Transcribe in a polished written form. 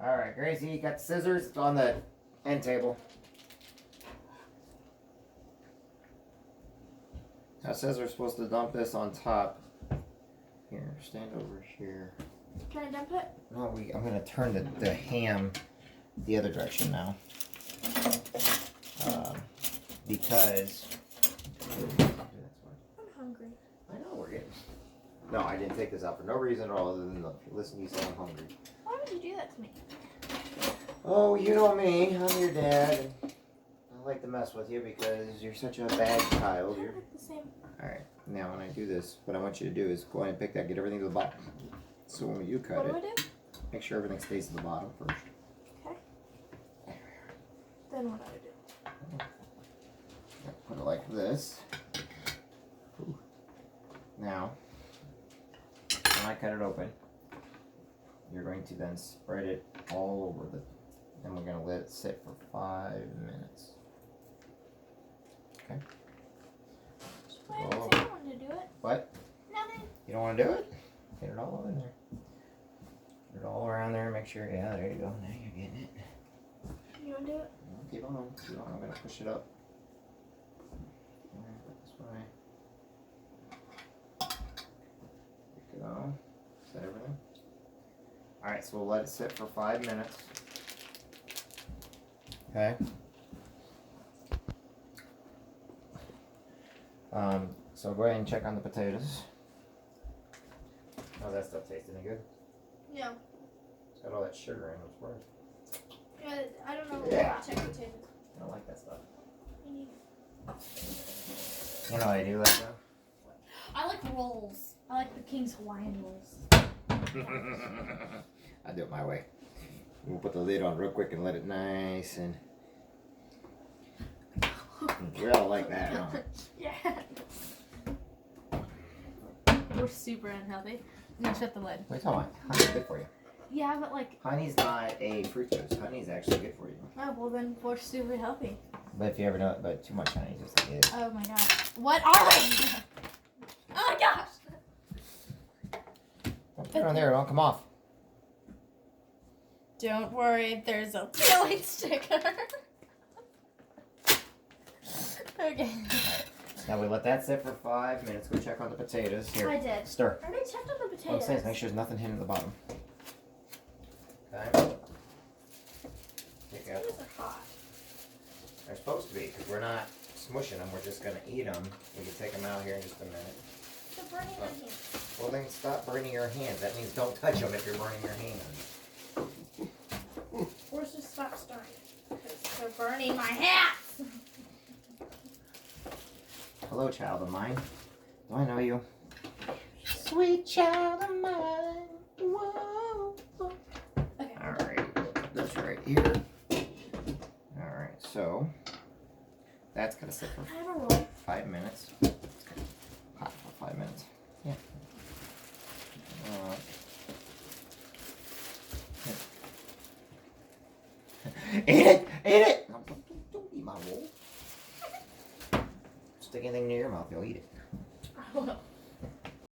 Alright, Gracie, you got the scissors? It's on the end table. Now, scissors supposed to dump this on top. Here, stand over here. Can I dump it? No, I'm going to turn the ham the other direction now. Because... I'm hungry. I know we're getting... No, I didn't take this out for no reason at all other than listen, you say I'm hungry. Why would you do that to me? Oh, you know me. I'm your dad. And I like to mess with you because you're such a bad child. You're... The same. Alright, now when I do this, what I want you to do is go ahead and pick that, get everything to the bottom. So when you cut What do I do? make sure everything stays to the bottom first. Okay. Then what do I do? Put it like this. Ooh. Now, when I cut it open, you're going to then spread it all over the, and we're going to let it sit for 5 minutes. Okay? I didn't say I wanted to do it. What? Nothing. You don't want to do it? Get it all in there. Get it all around there. Make sure, yeah, there you go. Now you're getting it. You want to do it? Keep on. Keep on. I'm going to push it up. This way. There you go. Is that everything? Alright, so we'll let it sit for 5 minutes. Okay. So go ahead and check on the potatoes. How's that stuff taste? Any good? No. It's got all that sugar in it. What's worse? Yeah, I don't know. Yeah. Check the table. I don't like that stuff. Me neither. You know what I do like that? I like rolls. I like the King's Hawaiian rolls. I do it my way. We'll put the lid on real quick and let it nice and... We all like that, huh? Yeah. We're super unhealthy. No, shut the lid. What are you talking about? Honey's good for you. Yeah, but like... Honey's not a fruit juice. Honey's actually good for you. Oh, well then we're super healthy. But if you ever know it, but too much honey just like it is. Oh my gosh. What are we? Oh my gosh. Don't put it on there. It won't come off. Don't worry, there's a peeling sticker. Okay. Now we let that sit for 5 minutes. Go check on the potatoes. Here. I did. Stir. I already checked on the What I'm potatoes. saying is make sure there's nothing hidden at the bottom. Okay. Take out. Potatoes are hot. They're supposed to be because we're not smushing them. We're just going to eat them. We can take them out here in just a minute. They're burning my hands. Well, then stop burning your hands. That means don't touch them if you're burning your hands. Or just stop stirring because they're burning my hands. Hello, child of mine. Do I know you? Sweet child of mine. Whoa. Okay. Alright, put this right here. Alright, so that's going to sit for I have a roll. 5 minutes. Hot for 5 minutes. Yeah. Eat it! Eat it! No, don't eat my roll. Stick anything near your mouth, you'll eat it. Oh no.